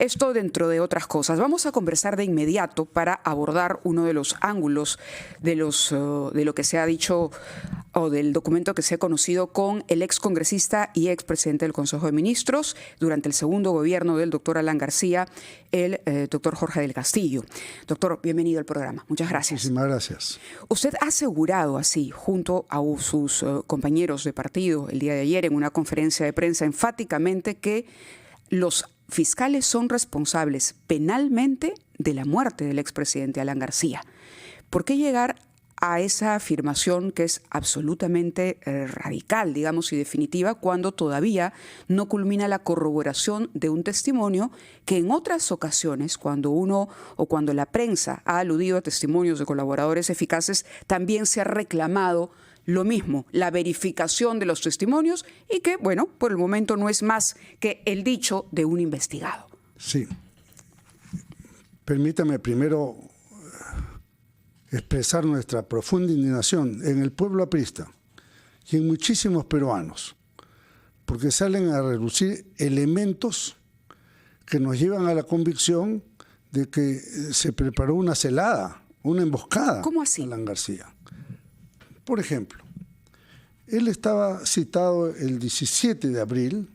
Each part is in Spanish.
Esto dentro de otras cosas. Vamos a conversar de inmediato para abordar uno de los ángulos de lo que se ha dicho o del documento que se ha conocido con el excongresista y expresidente del Consejo de Ministros durante el segundo gobierno del doctor Alan García, el doctor Jorge del Castillo. Doctor, bienvenido al programa. Muchas gracias. Muchísimas gracias. Usted ha asegurado así, junto a sus compañeros de partido el día de ayer en una conferencia de prensa enfáticamente que los fiscales son responsables penalmente de la muerte del expresidente Alan García. ¿Por qué llegar a esa afirmación que es absolutamente radical, digamos, y definitiva, cuando todavía no culmina la corroboración de un testimonio que en otras ocasiones, cuando la prensa ha aludido a testimonios de colaboradores eficaces, también se ha reclamado lo mismo, la verificación de los testimonios y que, bueno, por el momento no es más que el dicho de un investigado? Sí. Permítame primero expresar nuestra profunda indignación en el pueblo aprista y en muchísimos peruanos, porque salen a relucir elementos que nos llevan a la convicción de que se preparó una celada, una emboscada. ¿Cómo así? A Alan García. Por ejemplo, él estaba citado el 17 de abril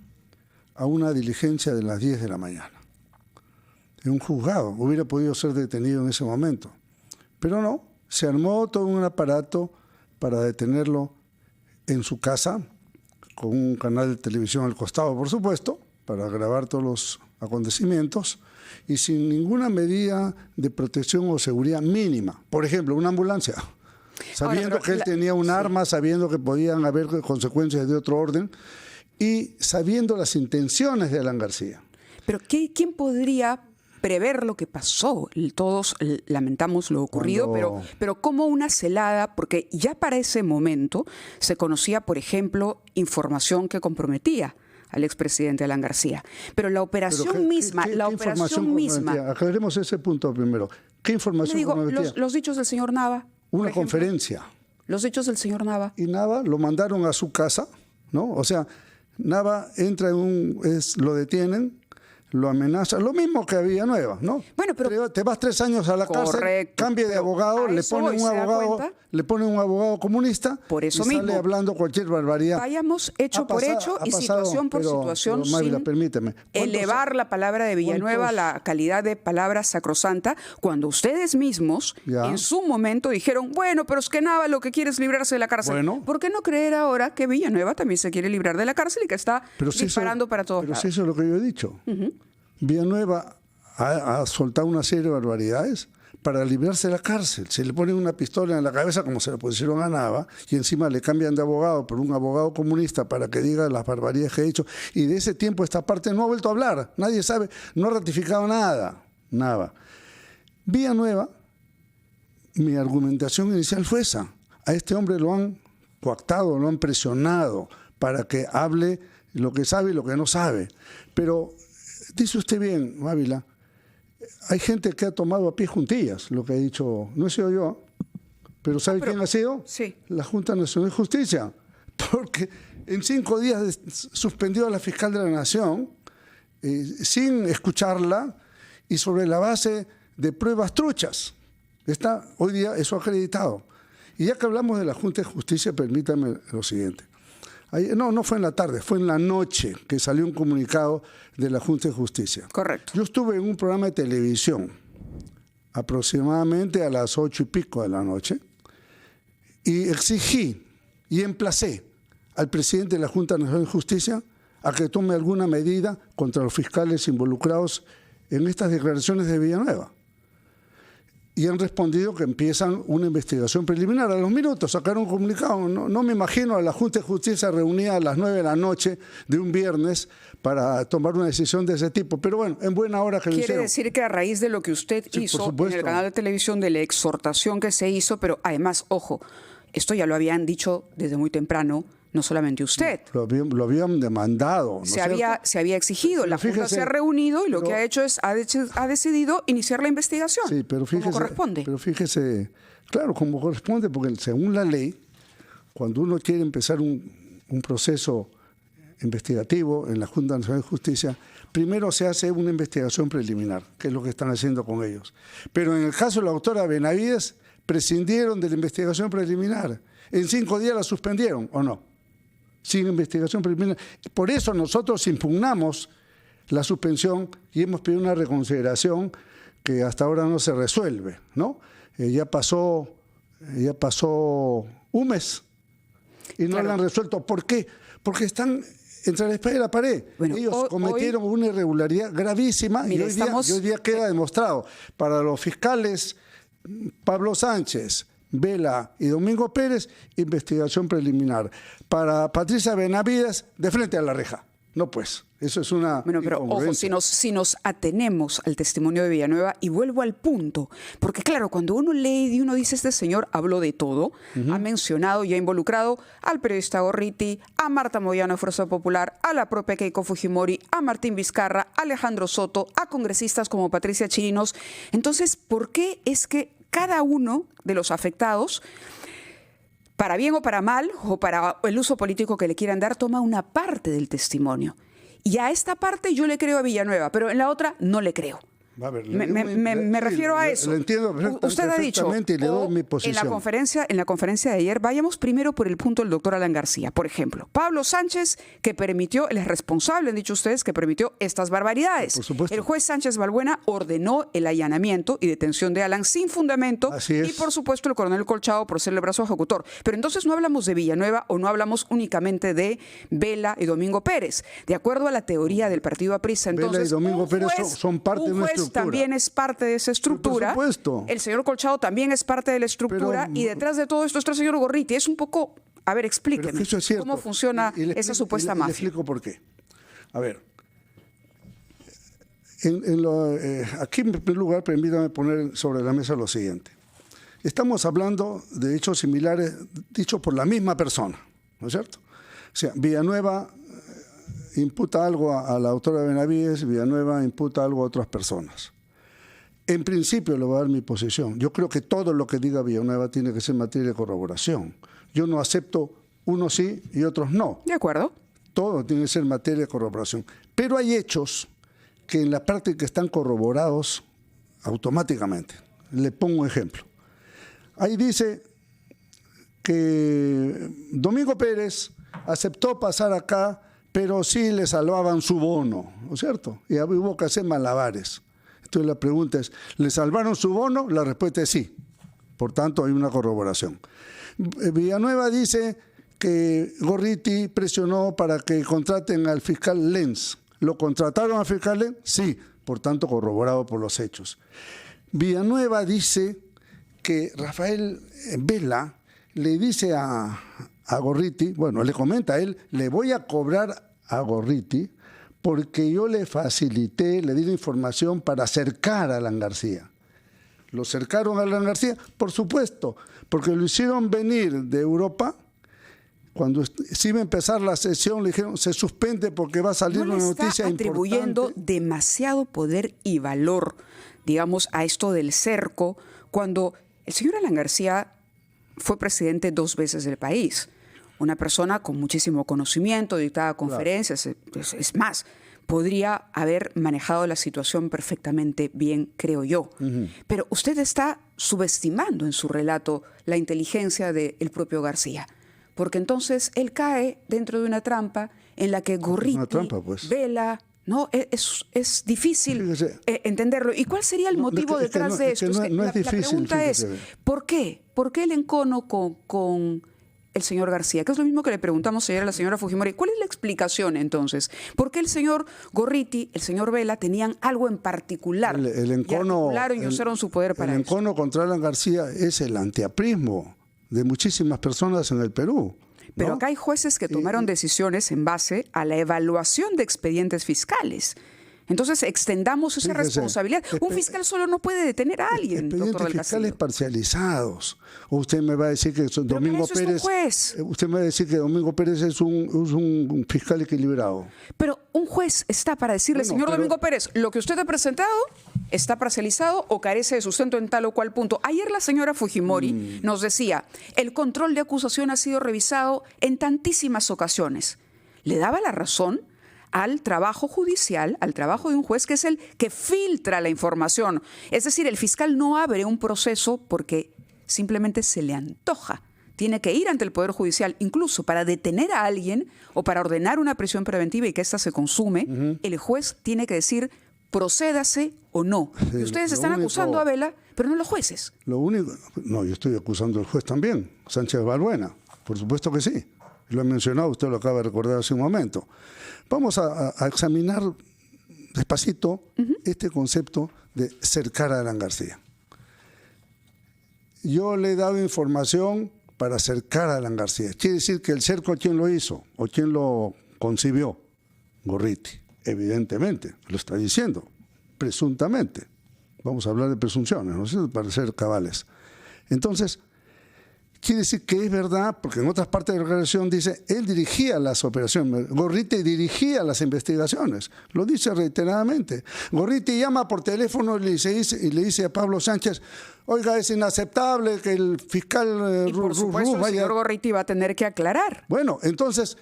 a una diligencia de las 10 de la mañana. En un juzgado, hubiera podido ser detenido en ese momento. Pero no, se armó todo un aparato para detenerlo en su casa, con un canal de televisión al costado, por supuesto, para grabar todos los acontecimientos, y sin ninguna medida de protección o seguridad mínima. Por ejemplo, una ambulancia. Sabiendo que él tenía un arma, sabiendo que podían haber consecuencias de otro orden y sabiendo las intenciones de Alan García. Pero ¿quién podría prever lo que pasó? Todos lamentamos lo ocurrido, pero como una celada, porque ya para ese momento se conocía, por ejemplo, información que comprometía al expresidente Alan García. Pero la operación misma... Aclaremos ese punto primero. ¿Qué información comprometía? Los dichos del señor Nava. Una conferencia. Los hechos del señor Nava. Y Nava lo mandaron a su casa, ¿no? O sea, Nava entra lo detienen, lo amenaza, lo mismo que a Villanueva, ¿no? Bueno, pero te vas 3 años a la cárcel, cambia de abogado, le ponen un abogado comunista, por eso y sale hablando cualquier barbaridad. Vayamos hecho por hecho y situación por situación, pero, Mávila, permíteme. Elevar la palabra de Villanueva a la calidad de palabra sacrosanta, cuando ustedes mismos en su momento dijeron, bueno, pero es que Nava lo que quiere es librarse de la cárcel. Bueno, ¿por qué no creer ahora que Villanueva también se quiere librar de la cárcel y que está disparando para todos lados? Pero eso es lo que yo he dicho. Villanueva ha soltado una serie de barbaridades para librarse de la cárcel. Se le ponen una pistola en la cabeza como se le pusieron a Nava y encima le cambian de abogado por un abogado comunista para que diga las barbaridades que ha hecho. Y de ese tiempo esta parte no ha vuelto a hablar. Nadie sabe, no ha ratificado nada. Nava. Villanueva, mi argumentación inicial fue esa. A este hombre lo han coactado, lo han presionado para que hable lo que sabe y lo que no sabe. Pero dice usted bien, Mávila, hay gente que ha tomado a pie juntillas, lo que ha dicho, no he sido yo, pero ¿sabe quién ha sido? Sí. La Junta Nacional de Justicia, porque en 5 días suspendió a la fiscal de la Nación sin escucharla y sobre la base de pruebas truchas. Está hoy día eso acreditado. Y ya que hablamos de la Junta de Justicia, permítame lo siguiente. No fue en la tarde, fue en la noche que salió un comunicado de la Junta de Justicia. Correcto. Yo estuve en un programa de televisión aproximadamente a las 8 y pico de la noche y exigí y emplacé al presidente de la Junta Nacional de Justicia a que tome alguna medida contra los fiscales involucrados en estas declaraciones de Villanueva. Y han respondido que empiezan una investigación preliminar. A los minutos sacaron un comunicado. No me imagino a la Junta de Justicia reunida a las 9 de la noche de un viernes para tomar una decisión de ese tipo. Pero bueno, en buena hora que lo hicieron. Quiere decir que a raíz de lo que usted hizo en el canal de televisión, de la exhortación que se hizo, pero además, ojo, esto ya lo habían dicho desde muy temprano, no solamente usted. Lo habían demandado. ¿No se había exigido, pero la Junta se ha reunido y lo que ha hecho es, ha decidido iniciar la investigación, sí, pero fíjese, como corresponde. Pero fíjese, claro, como corresponde, porque según la ley, cuando uno quiere empezar un proceso investigativo en la Junta Nacional de Justicia, primero se hace una investigación preliminar, que es lo que están haciendo con ellos. Pero en el caso de la doctora Benavides, prescindieron de la investigación preliminar. En 5 días la suspendieron, ¿o no? Sin investigación preliminar. Por eso nosotros impugnamos la suspensión y hemos pedido una reconsideración que hasta ahora no se resuelve, ¿no? Ya pasó un mes y no Claro. la han resuelto. ¿Por qué? Porque están entre la espada y la pared. Bueno, ellos cometieron una irregularidad gravísima. Mire, y hoy día queda demostrado. Para los fiscales Pablo Sánchez, Vela y Domingo Pérez, investigación preliminar. Para Patricia Benavides, de frente a la reja. No, pues, eso es una Bueno, pero ojo, incongruencia. si nos atenemos al testimonio de Villanueva, y vuelvo al punto, porque claro, cuando uno lee y uno dice, este señor habló de todo, ha mencionado y ha involucrado al periodista Gorriti, a Marta Moyano de Fuerza Popular, a la propia Keiko Fujimori, a Martín Vizcarra, a Alejandro Soto, a congresistas como Patricia Chirinos. Entonces, ¿por qué es que cada uno de los afectados, para bien o para mal, o para el uso político que le quieran dar, toma una parte del testimonio? Y a esta parte yo le creo a Villanueva, pero en la otra no le creo. A ver, Me refiero a eso. Lo entiendo Usted ha dicho, perfectamente y le doy mi posición. en la conferencia de ayer, vayamos primero por el punto del doctor Alan García. Por ejemplo, Pablo Sánchez, que permitió, él es responsable, han dicho ustedes, que permitió estas barbaridades. Por supuesto. El juez Sánchez Balbuena ordenó el allanamiento y detención de Alan sin fundamento. Así es. Y por supuesto el coronel Colchado por ser el brazo ejecutor. Pero entonces no hablamos de Villanueva o no hablamos únicamente de Vela y Domingo Pérez. De acuerdo a la teoría del partido aprista, Vela y entonces Domingo un Pérez juez- son parte de un una juez estructura. también es parte de esa estructura. Por supuesto. El señor Colchado también es parte de la estructura. Pero- y detrás de todo esto está el señor Gorriti. Es un poco... A ver, Pero explíqueme. que eso es cierto. ¿Cómo funciona Y le esa explico- supuesta y le mafia? explico por qué. A ver, aquí en primer lugar permítame poner sobre la mesa lo siguiente. Estamos hablando de hechos similares dichos por la misma persona, ¿no es cierto? O sea, Villanueva imputa algo a la autora Benavides, Villanueva imputa algo a otras personas. En principio le voy a dar mi posición. Yo creo que todo lo que diga Villanueva tiene que ser materia de corroboración. Yo no acepto unos sí y otros no. De acuerdo. Todo tiene que ser materia de corroboración. Pero hay hechos que en la práctica están corroborados automáticamente. Le pongo un ejemplo. Ahí dice que Domingo Pérez aceptó pasar acá, pero sí le salvaban su bono, ¿no es cierto? Y hubo que hacer malabares. Entonces la pregunta es, ¿le salvaron su bono? La respuesta es sí. Por tanto, hay una corroboración. Villanueva dice que Gorriti presionó para que contraten al fiscal Lenz. ¿Lo contrataron al fiscal Lenz? Sí. Por tanto, corroborado por los hechos. Villanueva dice que Rafael Vela le dice a Gorriti, bueno, le comenta a él, le voy a cobrar a Gorriti porque yo le facilité, le di la información para acercar a Alan García. ¿Lo cercaron a Alan García? Por supuesto, porque lo hicieron venir de Europa. Cuando se iba a empezar la sesión, le dijeron, se suspende porque va a salir ¿No le una está noticia atribuyendo importante? demasiado poder y valor, digamos, a esto del cerco, cuando el señor Alan García fue presidente 2 veces del país? Una persona con muchísimo conocimiento, dictaba conferencias, es más, podría haber manejado la situación perfectamente bien, creo yo. Pero usted está subestimando en su relato la inteligencia del propio García, porque entonces él cae dentro de una trampa en la que Gorriti, Una trampa, pues. Vela, ¿no? Es difícil Fíjese. entenderlo. ¿Y cuál sería el motivo es que detrás no- de es que esto? no es la difícil, pregunta es, fíjese. ¿por qué? ¿Por qué el encono con el señor García? Que es lo mismo que le preguntamos ayer a la señora Fujimori. ¿Cuál es la explicación entonces? ¿Por qué el señor Gorriti, el señor Vela tenían algo en particular? El y encono, articularon y usaron su poder para el eso. encono contra Alan García es el antiaprismo de muchísimas personas en el Perú. Pero ¿no? acá hay jueces que tomaron decisiones en base a la evaluación de expedientes fiscales. Entonces, extendamos esa Fíjese, responsabilidad. Un fiscal solo no puede detener a alguien, Expedientes doctor del fiscales Castillo. parcializados. O usted me va a decir que Pero Domingo para eso es un Pérez. juez. Usted me va a decir que Domingo Pérez es un fiscal equilibrado. Pero un juez está para decirle, Bueno, señor pero- Domingo Pérez, lo que usted ha presentado está parcializado o carece de sustento en tal o cual punto. Ayer la señora Fujimori nos decía, el control de acusación ha sido revisado en tantísimas ocasiones. le daba la razón al trabajo judicial, al trabajo de un juez que es el que filtra la información. Es decir, el fiscal no abre un proceso porque simplemente se le antoja. Tiene que ir ante el Poder Judicial, incluso para detener a alguien o para ordenar una prisión preventiva y que ésta se consume, el juez tiene que decir procédase o no. Y ustedes están acusando a Vela, pero no los jueces. Lo único, no, yo estoy acusando al juez también, Sánchez Balbuena, por supuesto que sí. Lo he mencionado, usted lo acaba de recordar hace un momento. Vamos a examinar despacito este concepto de cercar a Alan García. Yo le he dado información para cercar a Alan García. Quiere decir que el cerco, ¿quién lo hizo? ¿O quién lo concibió? Gorriti, evidentemente, lo está diciendo, presuntamente. Vamos a hablar de presunciones, ¿no es cierto?, para ser cabales. Entonces, quiere decir que es verdad, porque en otras partes de la declaración dice, él dirigía las operaciones, Gorriti dirigía las investigaciones, lo dice reiteradamente. Gorriti llama por teléfono y le dice a Pablo Sánchez, oiga, es inaceptable que el fiscal y por supuesto, el señor Gorriti va a tener que aclarar. Bueno, entonces,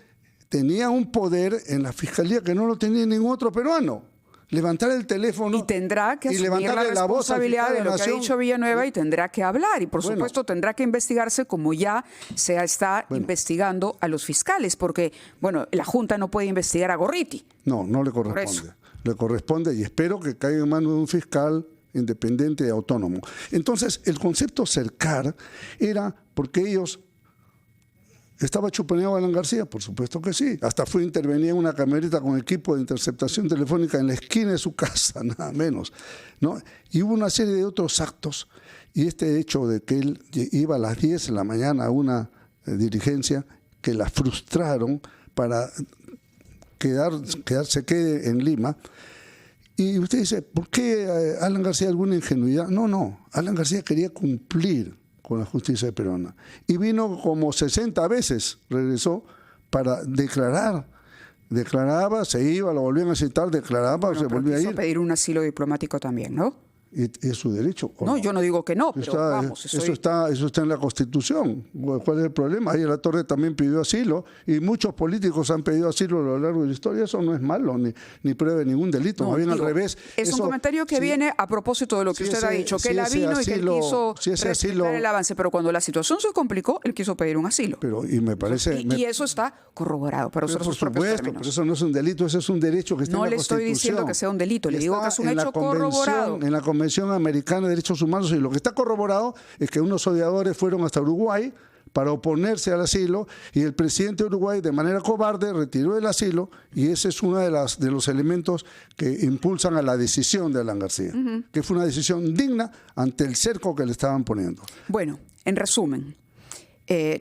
tenía un poder en la fiscalía que no lo tenía ningún otro peruano. Levantar el teléfono y tendrá que asumir la responsabilidad de lo que ha dicho Villanueva y tendrá que hablar y por supuesto tendrá que investigarse como ya se está investigando a los fiscales, porque bueno, la Junta no puede investigar a Gorriti. No le corresponde. Le corresponde y espero que caiga en manos de un fiscal independiente y autónomo. Entonces, el concepto cercar era porque ellos... ¿Estaba chuponeado Alan García? Por supuesto que sí. Hasta fue intervenir en una camioneta con equipo de interceptación telefónica en la esquina de su casa, nada menos, ¿no? Y hubo una serie de otros actos. Y este hecho de que él iba a las 10 de la mañana a una dirigencia que la frustraron para se quede en Lima. Y usted dice, ¿por qué Alan García alguna ingenuidad? No. Alan García quería cumplir con la justicia peruana. Y vino como 60 veces, regresó, para declarar. Declaraba, se iba, lo volvían a citar, declaraba, se volvía a ir. Pedir un asilo diplomático también, ¿no? ¿Es su derecho? No, yo no digo que no, pero vamos. Eso está en la Constitución. ¿Cuál es el problema? Ahí La Torre también pidió asilo y muchos políticos han pedido asilo a lo largo de la historia. Eso no es malo, ni prueba ningún delito. Más bien al revés. Es un comentario que viene a propósito de lo que usted ha dicho, que él vino y que él quiso respetar el avance, pero cuando la situación se complicó, él quiso pedir un asilo. Y me parece... Y eso está corroborado para usar sus propios términos. Pero eso no es un delito, eso es un derecho que está en la Constitución. No le estoy diciendo que sea un delito, le digo que es un hecho corroborado. En la Convención Americana de Derechos Humanos, y lo que está corroborado es que unos odiadores fueron hasta Uruguay para oponerse al asilo y el presidente de Uruguay de manera cobarde retiró el asilo y ese es uno de los elementos que impulsan a la decisión de Alan García, que fue una decisión digna ante el cerco que le estaban poniendo. Bueno, en resumen,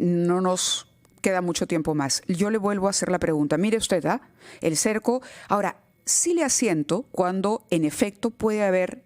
no nos queda mucho tiempo más. Yo le vuelvo a hacer la pregunta. Mire usted, el cerco. Ahora, sí le asiento cuando en efecto puede haber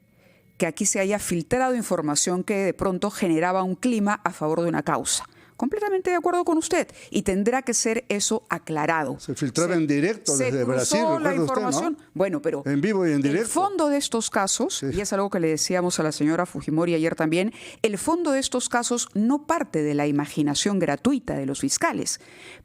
que aquí se haya filtrado información que de pronto generaba un clima a favor de una causa. Completamente de acuerdo con usted. Y tendrá que ser eso aclarado. Se filtraba en directo desde Brasil. La información. Usted, ¿no? Bueno, pero en vivo y en directo. El fondo de estos casos, y es algo que le decíamos a la señora Fujimori ayer también, el fondo de estos casos no parte de la imaginación gratuita de los fiscales,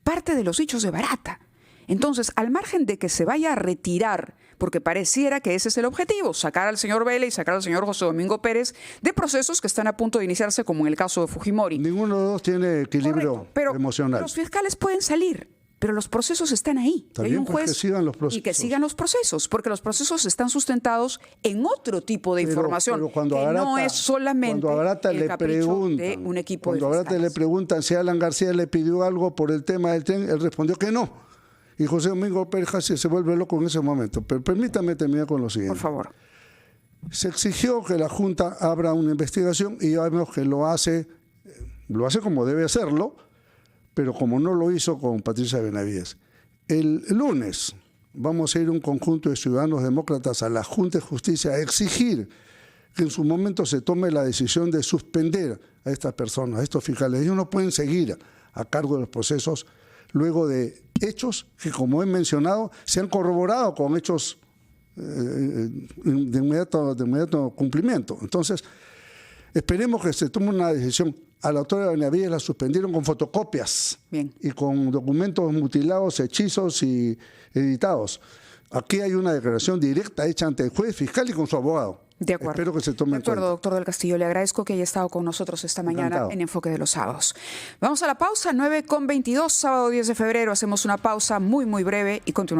parte de los hechos de Barata. Entonces, al margen de que se vaya a retirar, porque pareciera que ese es el objetivo, sacar al señor Vela y sacar al señor José Domingo Pérez de procesos que están a punto de iniciarse, como en el caso de Fujimori. Ninguno de los dos tiene equilibrio emocional. Los fiscales pueden salir, pero los procesos están ahí. También hay un juez que sigan los procesos. Y que sigan los procesos, porque los procesos están sustentados en otro tipo de información, pero cuando que Barata, no es solamente el capricho de un equipo de fiscales. Cuando a Barata le preguntan si Alan García le pidió algo por el tema del tren, él respondió que no. Y José Domingo Pérez se vuelve loco en ese momento. Pero permítame terminar con lo siguiente. Por favor. Se exigió que la Junta abra una investigación y ya vemos que lo hace como debe hacerlo, pero como no lo hizo con Patricia Benavides. El lunes vamos a ir un conjunto de ciudadanos demócratas a la Junta de Justicia a exigir que en su momento se tome la decisión de suspender a estas personas, a estos fiscales. Ellos no pueden seguir a cargo de los procesos luego de hechos que, como he mencionado, se han corroborado con hechos de inmediato cumplimiento. Entonces, esperemos que se tome una decisión a la autora Benavides la suspendieron con fotocopias. Bien. Y con documentos mutilados, hechizos y editados. Aquí hay una declaración directa hecha ante el juez fiscal y con su abogado. De acuerdo. Espero que se tome en cuenta. Doctor del Castillo, le agradezco que haya estado con nosotros esta mañana Encantado. en Enfoque de los Sábados. Vamos a la pausa, 9:22, sábado 10 de febrero. Hacemos una pausa muy, muy breve y continuamos.